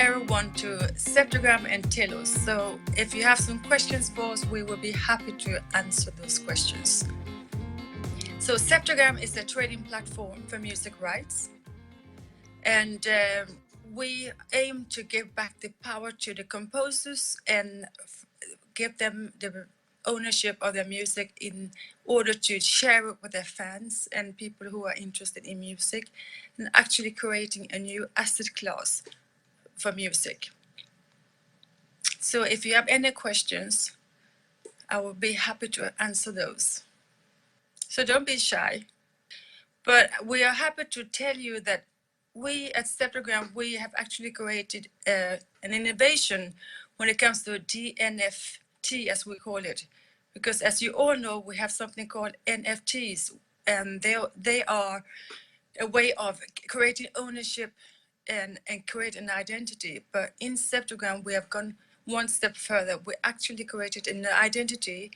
everyone to Zeptagram and Telos. So if you have some questions for us, we will be happy to answer those questions. So Zeptagram is a trading platform for music rights. And we aim to give back the power to the composers and give them the ownership of their music in order to share it with their fans and people who are interested in music, and actually creating a new asset class for music. So if you have any questions, I will be happy to answer those. So don't be shy. But we are happy to tell you that we at Zeptagram, we have actually created an innovation when it comes to DNFT, as we call it. Because as you all know, we have something called NFTs, and they are a way of creating ownership and create an identity. But in Zeptagram, we have gone one step further. We actually created an identity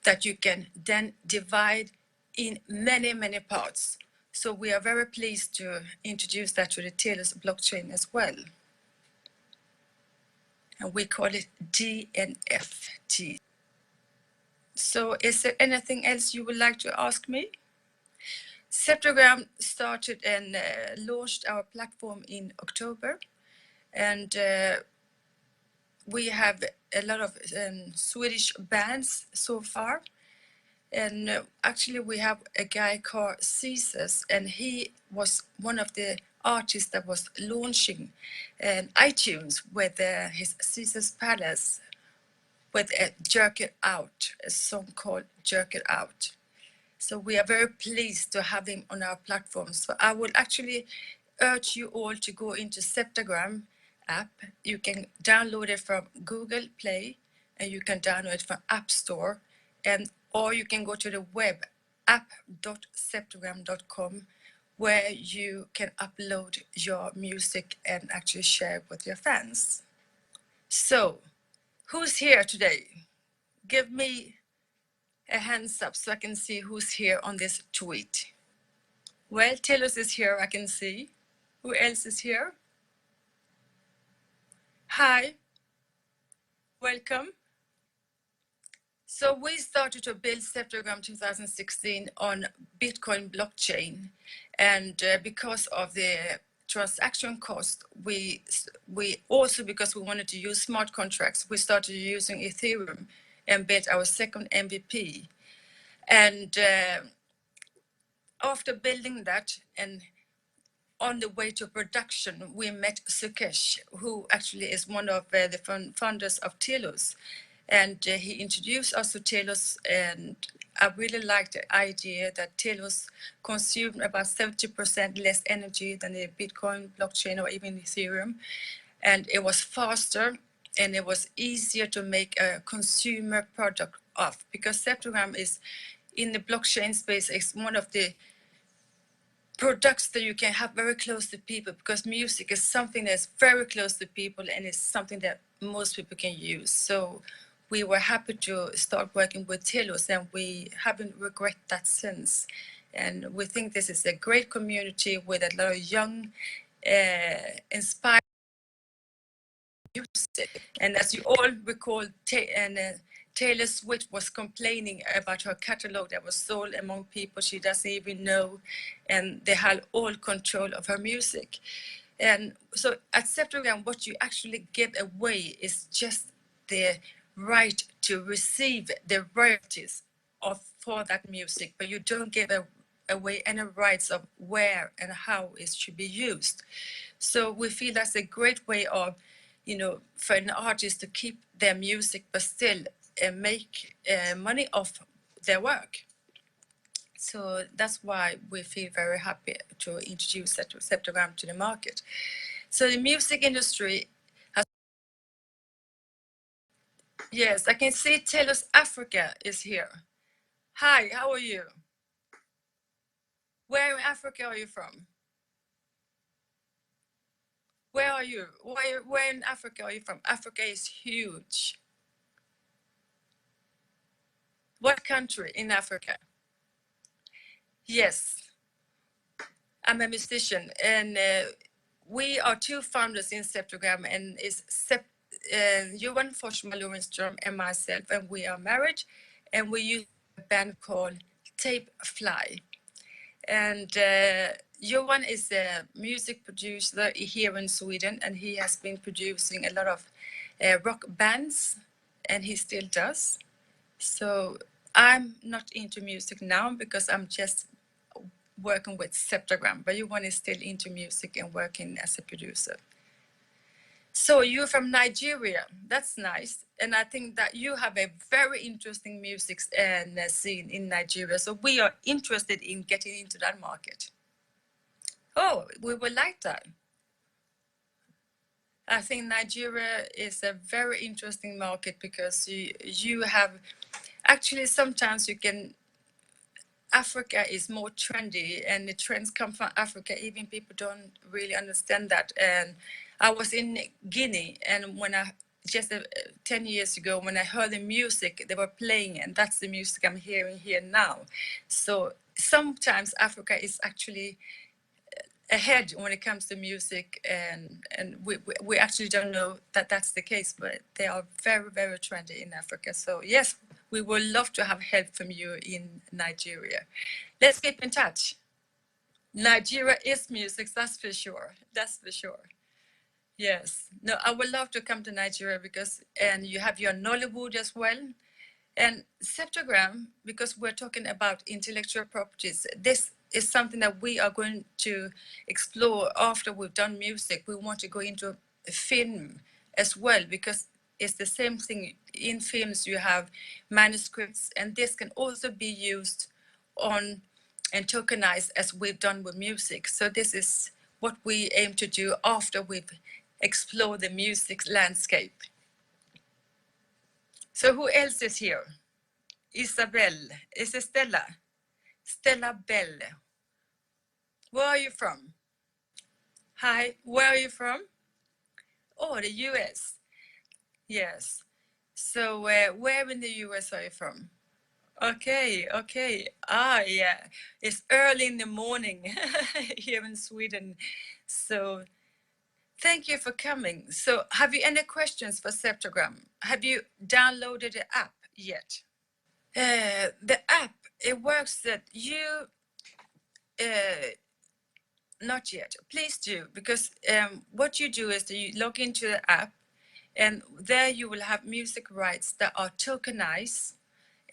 that you can then divide in many, many parts. So we are very pleased to introduce that to the Telos blockchain as well. And we call it DNFT. So is there anything else you would like to ask me? Zeptagram started and launched our platform in October. And we have a lot of Swedish bands so far. And actually we have a guy called Caesars, and he was one of the artists that was launching iTunes with his Caesar's Palace with Jerk It Out, a song called Jerk It Out. So we are very pleased to have him on our platform. So I would actually urge you all to go into Zeptagram app. You can download it from Google Play, and you can download it from App Store, or you can go to the web app.zeptagram.com, where you can upload your music and actually share it with your fans. So who's here today? Give me a hands up so I can see who's here on this tweet. Well, Telos is here, I can see. Who else is here? Hi, welcome. So we started to build Zeptagram 2016 on Bitcoin blockchain, and because of the transaction cost, we also, because we wanted to use smart contracts, we started using Ethereum and built our second MVP. And after building that and on the way to production, we met Sukesh, who actually is one of the founders of Telos. And he introduced us to Telos, and I really liked the idea that Telos consumed about 70% less energy than the Bitcoin blockchain or even Ethereum. And it was faster, and it was easier to make a consumer product of, because Zeptagram is in the blockchain space, is one of the products that you can have very close to people, because music is something that's very close to people and it's something that most people can use. So we were happy to start working with Telos, and we haven't regretted that since. And we think this is a great community with a lot of young, inspired music. And as you all recall, Taylor Swift was complaining about her catalog that was sold among people she doesn't even know, and they had all control of her music. And so at Zeptagram, what you actually give away is just the right to receive the royalties for that music, but you don't give away any rights of where and how it should be used. So we feel that's a great way of, for an artist to keep their music but still make money off their work. So that's why we feel very happy to introduce Zeptagram to the market. So the music industry has... Yes, I can see Telos Africa is here. Hi, how are you? Where in Africa are you from? Where are you? Where in Africa are you from? Africa is huge. What country in Africa? Yes, I'm a musician, and we are two founders in Zeptagram, and it's Johan Forsman Lowenstrom and myself, and we are married, and we use a band called Tape Fly. And Johan is a music producer here in Sweden, and he has been producing a lot of rock bands, and he still does. So I'm not into music now because I'm just working with Zeptagram, but Johan is still into music and working as a producer. So you're from Nigeria. That's nice. And I think that you have a very interesting music scene in Nigeria. So we are interested in getting into that market. Oh, we would like that. I think Nigeria is a very interesting market because you have actually sometimes you can Africa is more trendy and the trends come from Africa. Even people don't really understand that. And I was in Guinea, and when I just 10 years ago, when I heard the music they were playing, and that's the music I'm hearing here now. So sometimes Africa is actually ahead when it comes to music, and we actually don't know that that's the case, but they are very, very trendy in Africa. So yes, we would love to have help from you in Nigeria. Let's keep in touch. Nigeria is music, that's for sure. That's for sure. Yes. No, I would love to come to Nigeria because, and you have your Nollywood as well. And Zeptagram, because we're talking about intellectual properties, this is something that we are going to explore after we've done music. We want to go into film as well, because it's the same thing. In films, you have manuscripts, and this can also be used on and tokenized as we've done with music. So this is what we aim to do after we've explored the music landscape. So who else is here? Isabel. Is it Stella? Stella Bell. Where are you from? Hi, where are you from? Oh, the US. Yes. So where in the US are you from? Okay, okay. Ah, yeah. It's early in the morning here in Sweden. So thank you for coming. So have you any questions for Zeptagram? Have you downloaded the app yet? The app, it works that you not yet. Please do, because what you do is that you log into the app, and there you will have music rights that are tokenized,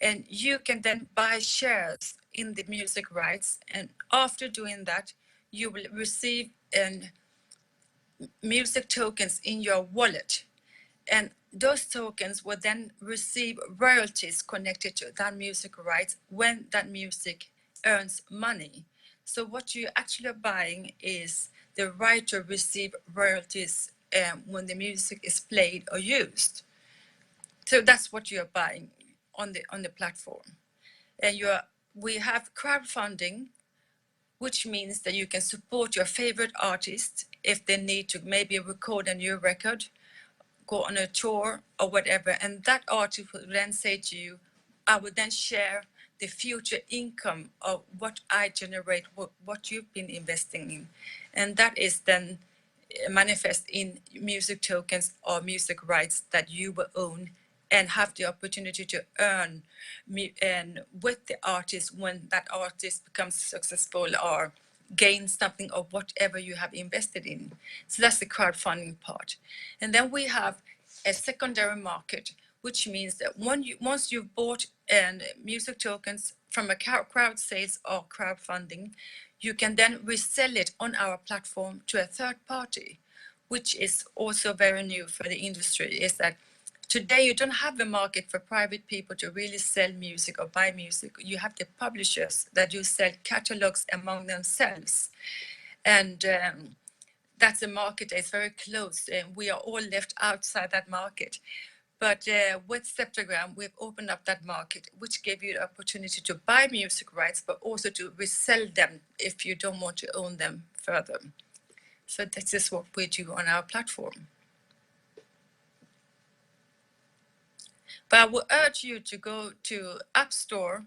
and you can then buy shares in the music rights. And after doing that, you will receive music tokens in your wallet. And those tokens will then receive royalties connected to that music rights when that music earns money. So what you actually are buying is the right to receive royalties when the music is played or used. So that's what you're buying on the platform. And we have crowdfunding, which means that you can support your favorite artist if they need to maybe record a new record, go on a tour or whatever, and that artist will then say to you, I will then share the future income of what I generate, what you've been investing in. And that is then manifest in music tokens or music rights that you will own and have the opportunity to earn and with the artist when that artist becomes successful or gain something of whatever you have invested in. So that's the crowdfunding part. And then we have a secondary market, which means that once you've bought music tokens from a crowd sales or crowdfunding, you can then resell it on our platform to a third party, which is also very new for the industry, is that today you don't have a market for private people to really sell music or buy music. You have the publishers that do sell catalogs among themselves. And that's a market that is very closed, and we are all left outside that market. But with Zeptagram, we've opened up that market, which gave you the opportunity to buy music rights, but also to resell them if you don't want to own them further. So this is what we do on our platform. But I would urge you to go to App Store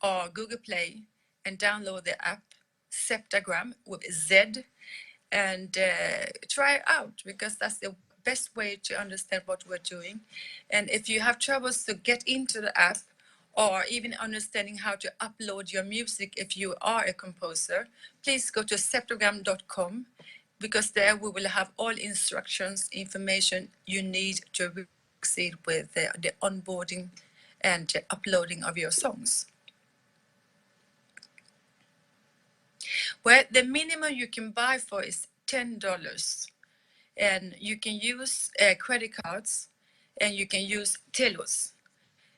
or Google Play and download the app Zeptagram with Z. and try it out, because that's the best way to understand what we're doing. And if you have troubles to get into the app, or even understanding how to upload your music if you are a composer, please go to Zeptagram.com, because there we will have all instructions, information you need to succeed with the onboarding and uploading of your songs. Well, the minimum you can buy for is $10, and you can use credit cards, and you can use Telos.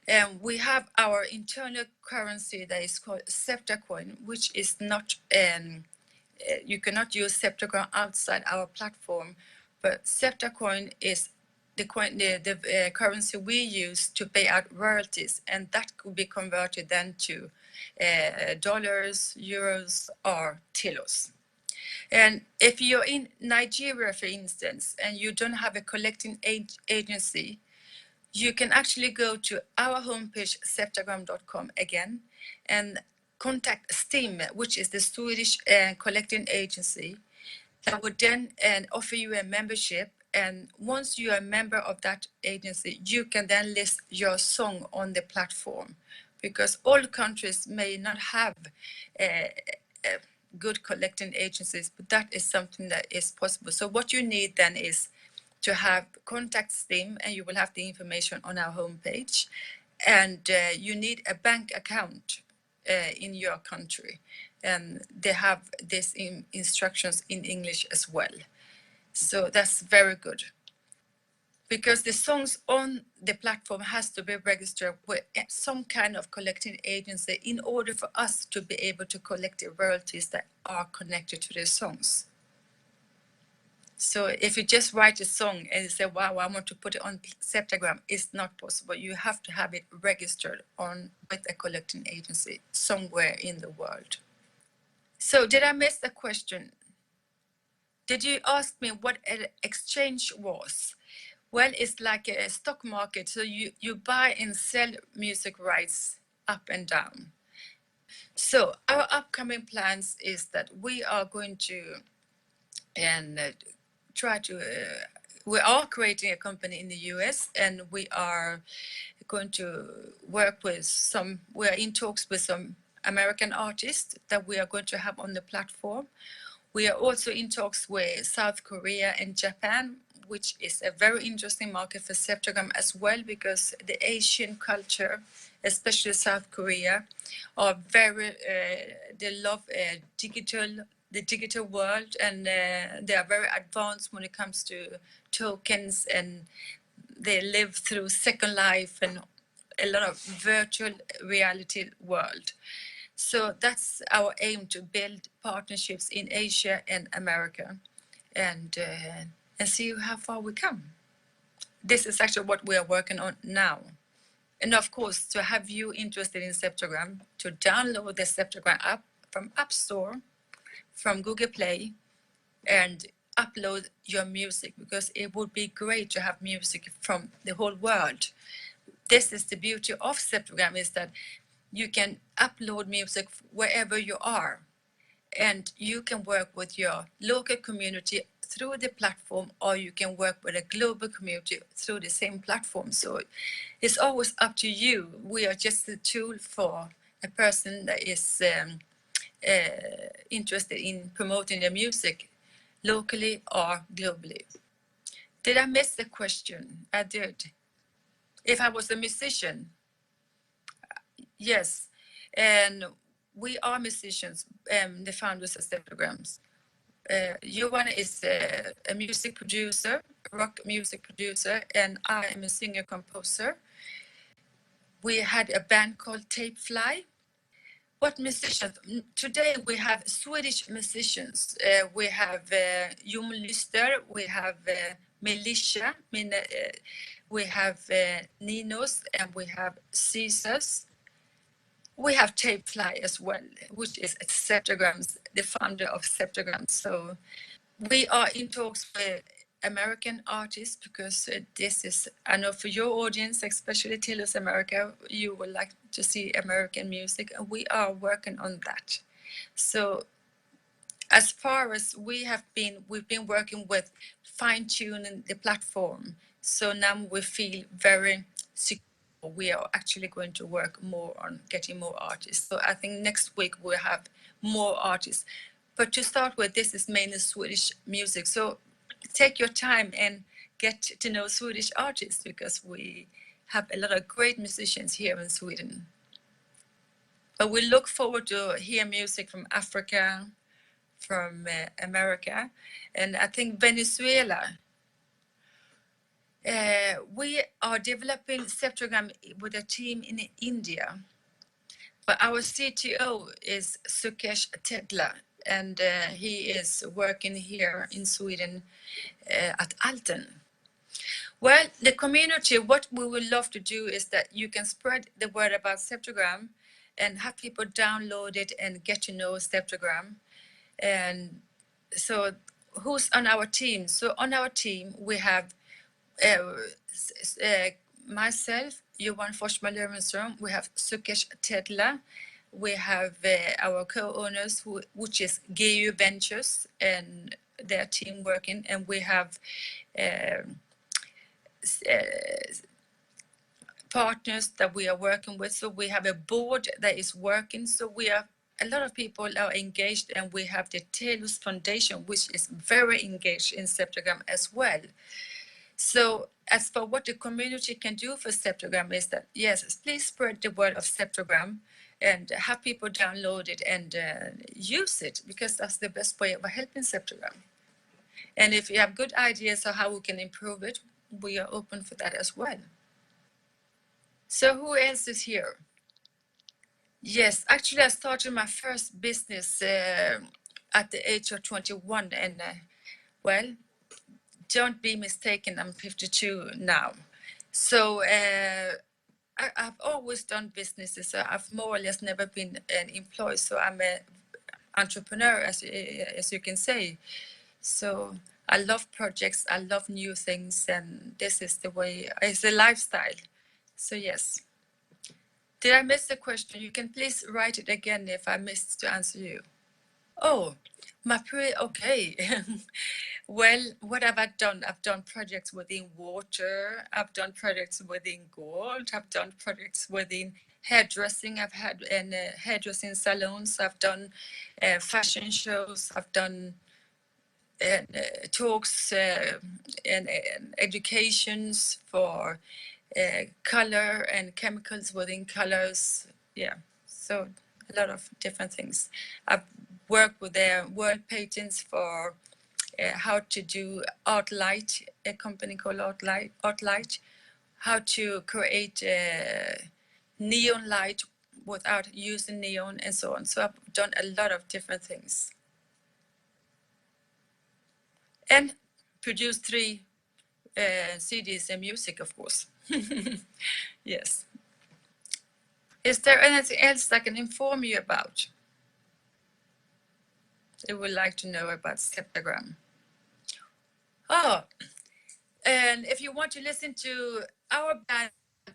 And we have our internal currency that is called Zeptacoin, which is not, you cannot use Zeptagram outside our platform, but Zeptacoin is the coin, the currency we use to pay out royalties, and that could be converted then to dollars, euros, or Telos. And if you're in Nigeria, for instance, and you don't have a collecting agency, you can actually go to our homepage, Zeptagram.com again, and contact STIM, which is the Swedish collecting agency, that would then offer you a membership. And once you are a member of that agency, you can then list your song on the platform, because all countries may not have good collecting agencies, but that is something that is possible. So what you need then is to have contact STIM, and you will have the information on our homepage. And you need a bank account in your country, and they have these instructions in English as well. So that's very good, because the songs on the platform has to be registered with some kind of collecting agency in order for us to be able to collect the royalties that are connected to the songs. So if you just write a song and you say, wow, I want to put it on Zeptagram, it's not possible. You have to have it registered on with a collecting agency somewhere in the world. So did I miss a question? Did you ask me what an exchange was? Well, it's like a stock market. So you buy and sell music rights up and down. So our upcoming plans is that we are going to try to, we are creating a company in the US, and we are going to work with some, we are in talks with some American artists that we are going to have on the platform. We are also in talks with South Korea and Japan, which is a very interesting market for Zeptagram as well, because the Asian culture, especially South Korea, are very, they love the digital world, and they are very advanced when it comes to tokens, and they live through Second Life and a lot of virtual reality world. So that's our aim, to build partnerships in Asia and America, and see how far we come. This is actually what we are working on now. And of course, to have you interested in Zeptagram, to download the Zeptagram app from App Store, from Google Play, and upload your music, because it would be great to have music from the whole world. This is the beauty of Zeptagram, is that you can upload music wherever you are, and you can work with your local community through the platform, or you can work with a global community through the same platform. So it's always up to you. We are just a tool for a person that is interested in promoting their music locally or globally. Did I miss the question? I did. If I was a musician, yes. And we are musicians, the founders of Zeptagrams. Johan is a music producer, rock music producer, and I am a singer-composer. We had a band called Tapefly. What musicians? Today we have Swedish musicians. We have Jon Lyster, we have Melisha, we have Ninos, and we have Caesars. We have Tapefly as well, which is Zeptagrams, the founder of Zeptagram. So we are in talks with American artists, because this is, I know for your audience, especially Telos America, you would like to see American music, and we are working on that. So as far as we've been working with fine-tuning the platform. So now we feel very secure. We are actually going to work more on getting more artists. So I think next week we'll have more artists. But to start with, this is mainly Swedish music. So take your time and get to know Swedish artists, because we have a lot of great musicians here in Sweden. But we look forward to hear music from Africa, from America, and I think Venezuela. We are developing Zeptagram with a team in India. But our CTO is Sukesh Tedla, and he is working here in Sweden at Alten. Well, the community, what we would love to do is that you can spread the word about Zeptagram and have people download it and get to know Zeptagram. And so who's on our team? So on our team, we have myself, Johan Forsman Lowenstrom, we have Sukesh Tedla, we have our co-owners, which is GU Ventures and their team working, and we have partners that we are working with. So we have a board that is working. So we are a lot of people are engaged, and we have the Telos Foundation, which is very engaged in Zeptagram as well. So as for what the community can do for Zeptagram is that, yes, please spread the word of Zeptagram and have people download it and use it, because that's the best way of helping Zeptagram. And if you have good ideas on how we can improve it, we are open for that as well. So who else is here? Yes, actually I started my first business at the age of 21, and well, don't be mistaken, I'm 52 now. So I've always done businesses. So I've more or less never been an employee. So I'm an entrepreneur, as you can say. So I love projects, I love new things, and this is the way, it's a lifestyle. So yes. Did I miss the question? You can please write it again if I missed to answer you. Oh, okay. Well, what have I done? I've done projects within water. I've done projects within gold. I've done projects within hairdressing. I've had hairdressing salons. I've done fashion shows. I've done talks and educations for color and chemicals within colors. Yeah, so a lot of different things. I've worked with their world patents for how to do Artlight, a company called Artlight, how to create neon light without using neon and so on. So I've done a lot of different things. And produced 3 CDs and music, of course. Yes. Is there anything else I can inform you about? You would like to know about Zeptagram? Oh, and if you want to listen to our band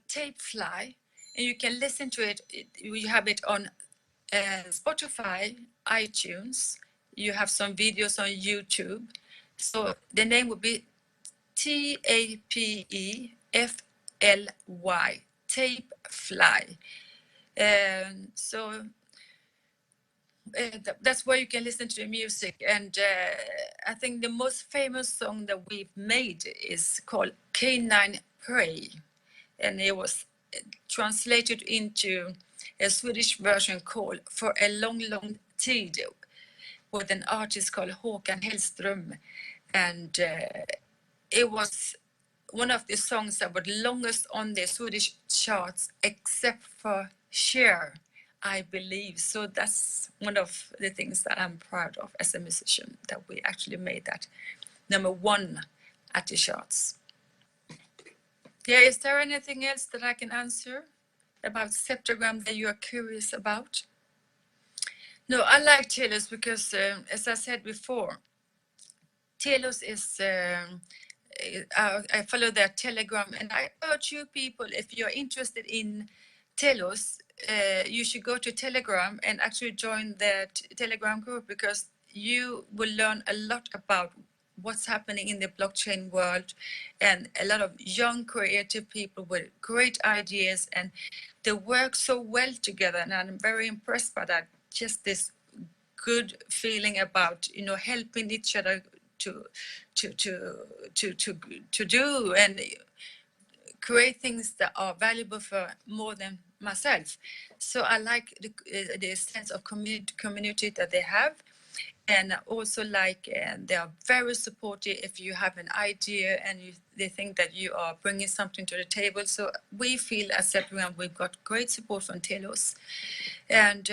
Tapefly, and you can listen to it, you have it on Spotify, iTunes. You have some videos on YouTube. So the name would be Tapefly, Tapefly. So that's where you can listen to the music. And I think the most famous song that we've made is called Canine Prey. And it was translated into a Swedish version called For a Long, Long Tid, with an artist called Håkan Hellström. And it was one of the songs that were longest on the Swedish charts, except for Cher, I believe. So that's one of the things that I'm proud of as a musician, that we actually made that #1 at the charts. Yeah, is there anything else that I can answer about Zeptagram that you are curious about? No, I like Telos because, as I said before, Telos is, I follow their Telegram, and I urge you people, if you're interested in Telos, you should go to Telegram and actually join their Telegram group, because you will learn a lot about what's happening in the blockchain world, and a lot of young creative people with great ideas, and they work so well together, and I'm very impressed by that. Just this good feeling about helping each other to to to to do and create things that are valuable for more than myself. So I like the sense of community that they have, and also like they are very supportive if you have an idea and they think that you are bringing something to the table. So we feel as Zeptagram we've got great support from Telos, and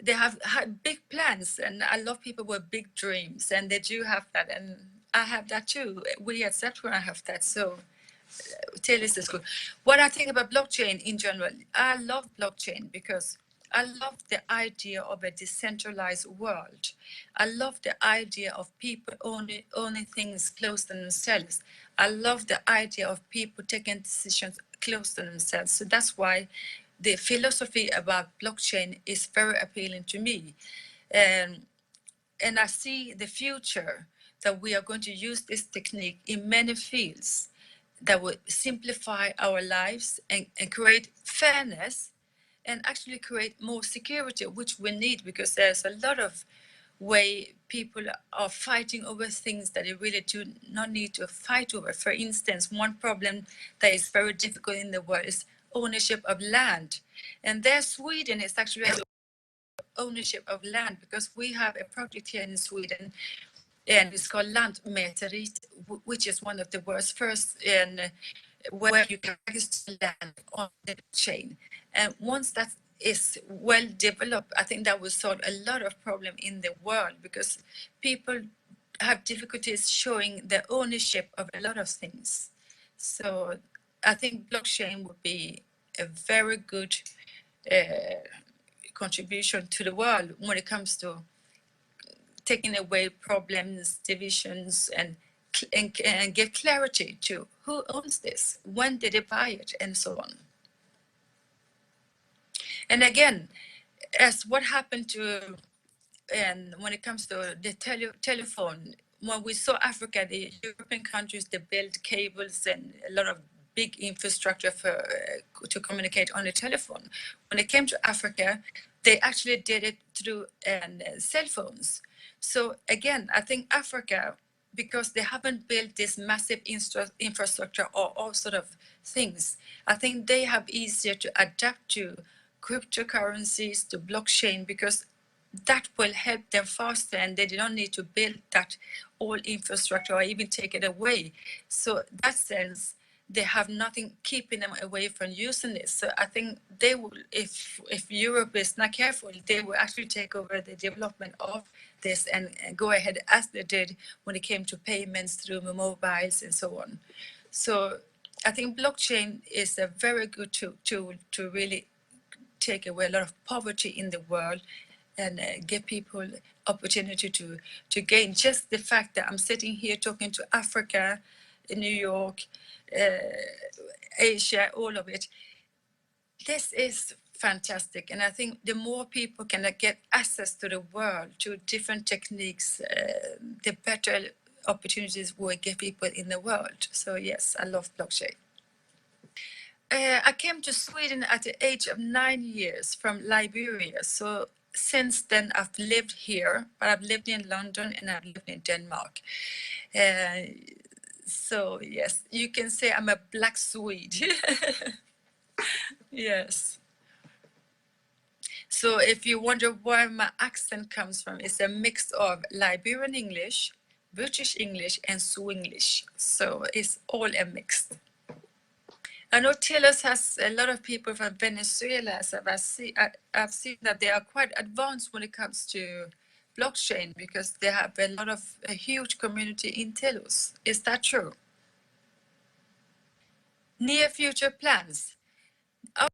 they have had big plans, and I love people with big dreams, and they do have that, and I have that too. We at Zeptagram have that. So Telos is good. What I think about blockchain in general, I love blockchain because I love the idea of a decentralized world. I love the idea of people owning things close to themselves. I love the idea of people taking decisions close to themselves. So that's why the philosophy about blockchain is very appealing to me. And I see the future that we are going to use this technique in many fields that will simplify our lives and create fairness and actually create more security, which we need because there's a lot of way people are fighting over things that they really do not need to fight over. For instance, one problem that is very difficult in the world is ownership of land. And there Sweden is actually ownership of land because we have a project here in Sweden and it's called Lantmäteriet, which is one of the world's first in where you can register land on the chain. And once that is well developed, I think that will solve a lot of problem in the world because people have difficulties showing the ownership of a lot of things. So I think blockchain would be a very good contribution to the world when it comes to taking away problems, divisions, and give clarity to who owns this, when did they buy it, and so on. And again, as what happened to, and when it comes to the telephone, when we saw Africa, the European countries, they built cables and a lot of big infrastructure for to communicate on the telephone. When it came to Africa, they actually did it through cell phones. So again, I think Africa, because they haven't built this massive infrastructure or all sort of things, I think they have easier to adapt to cryptocurrencies, to blockchain, because that will help them faster and they don't need to build that all infrastructure or even take it away. So that sense, they have nothing keeping them away from using this. So I think they will, if Europe is not careful, they will actually take over the development of this and go ahead as they did when it came to payments through mobiles and so on. So I think blockchain is a very good tool to really take away a lot of poverty in the world and give people opportunity to gain. Just the fact that I'm sitting here talking to Africa, in New York, Asia, all of it, this is fantastic. And I think the more people can get access to the world, to different techniques, the better opportunities we give people in the world. So yes, I love blockchain. I came to Sweden at the age of 9 years from Liberia. So since then, I've lived here, but I've lived in London and I've lived in Denmark. So yes, you can say I'm a black Swede. Yes. So if you wonder where my accent comes from, it's a mix of Liberian English, British English, and Swenglish. So it's all a mix. I know Telos has a lot of people from Venezuela, so I've seen that they are quite advanced when it comes to blockchain because they have a huge community in Telos. Is that true? Near future plans.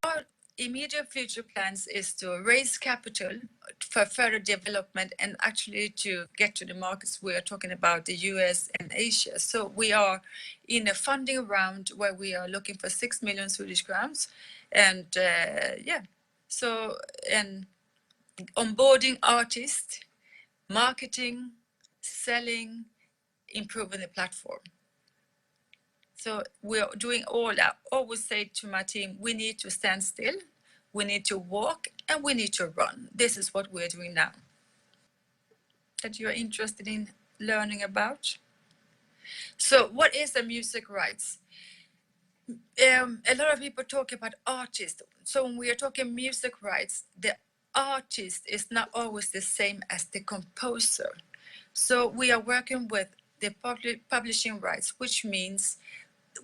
Our immediate future plans is to raise capital for further development and actually to get to the markets we are talking about, the US and Asia. So we are in a funding round where we are looking for 6 million Swedish crowns. And yeah, so and onboarding artists, marketing, selling, improving the platform. So we're doing all that. I always say to my team, we need to stand still, we need to walk, and we need to run. This is what we're doing now. That you're interested in learning about. So what is the music rights? A lot of people talk about artists. So when we are talking music rights, the artist is not always the same as the composer. So we are working with the publishing rights, which means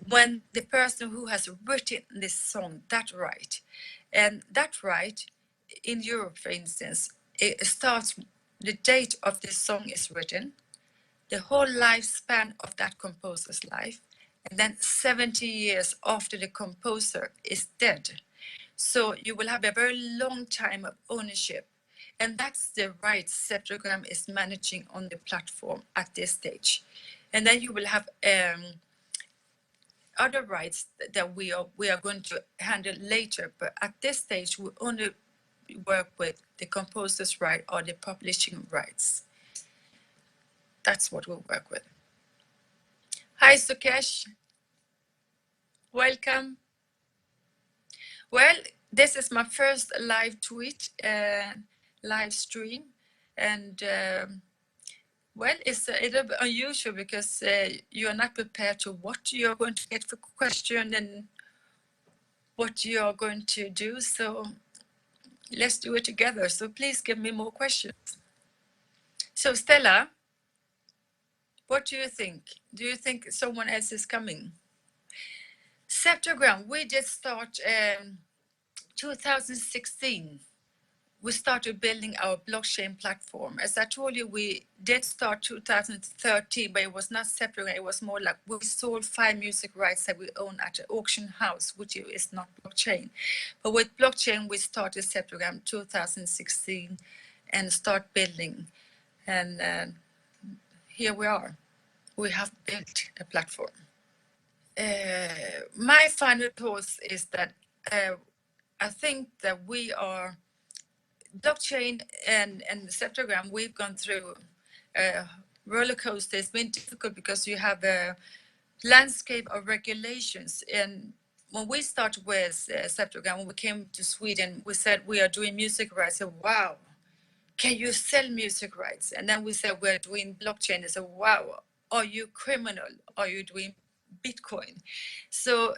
when the person who has written this song, that right, and that right in Europe, for instance, it starts the date of the song is written, the whole lifespan of that composer's life, and then 70 years after the composer is dead. So you will have a very long time of ownership. And that's the rights Zeptagram is managing on the platform at this stage. And then you will have other rights that we are going to handle later. But at this stage, we only work with the composer's right or the publishing rights. That's what we work with. Hi, Sukesh. Welcome. Well, this is my first live tweet, live stream. And well, it's a little bit unusual because you're not prepared to what you're going to get for question and what you're going to do. So let's do it together. So please give me more questions. So Stella, what do you think? Do you think someone else is coming? Zeptagram, we did start 2016. We started building our blockchain platform. As I told you, we did start 2013, but it was not Zeptagram. It was more like we sold 5 music rights that we own at an auction house, which is not blockchain. But with blockchain, we started Zeptagram 2016 and start building. And here we are. We have built a platform. My final thoughts is that I think that we are blockchain and Zeptagram, we've gone through a roller coaster. It's been difficult because you have a landscape of regulations. And when we started with Zeptagram, when we came to Sweden, we said we are doing music rights. I said, wow, can you sell music rights? And then we said we're doing blockchain. I said, wow, are you criminal? Are you doing Bitcoin? So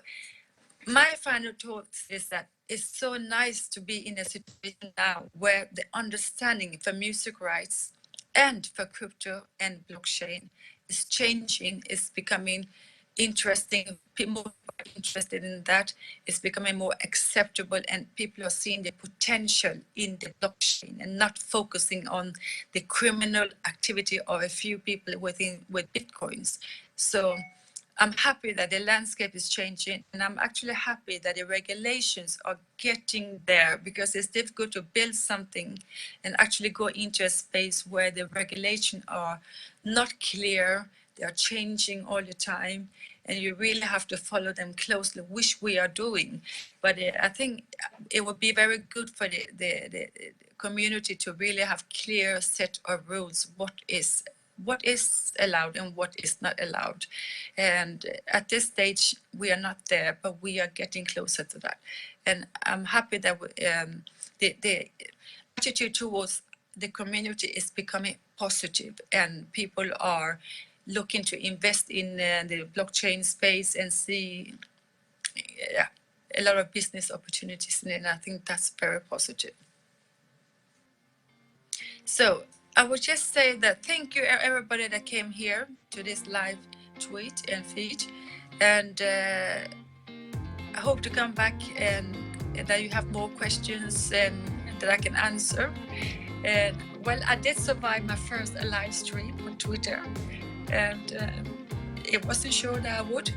my final thought is that it's so nice to be in a situation now where the understanding for music rights and for crypto and blockchain is changing, is becoming interesting. People are interested in that. It's becoming more acceptable, and people are seeing the potential in the blockchain and not focusing on the criminal activity of a few people with Bitcoins. So I'm happy that the landscape is changing, and I'm actually happy that the regulations are getting there, because it's difficult to build something and actually go into a space where the regulations are not clear, they are changing all the time, and you really have to follow them closely, which we are doing. But I think it would be very good for the community to really have clear set of rules, what is allowed and what is not allowed. And at this stage, we are not there, but we are getting closer to that. And I'm happy that the attitude towards the community is becoming positive, and people are looking to invest in the blockchain space and see a lot of business opportunities. And I think that's very positive. So I would just say that thank you everybody that came here to this live tweet and feed, and I hope to come back and that you have more questions and that I can answer. And well, I did survive my first live stream on Twitter, and it wasn't sure that I would.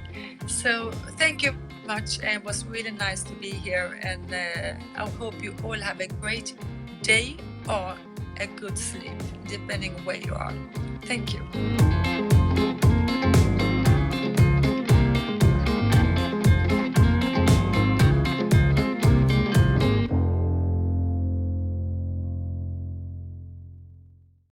So thank you much, and it was really nice to be here, and I hope you all have a great day or a good sleep, depending on where you are. Thank you.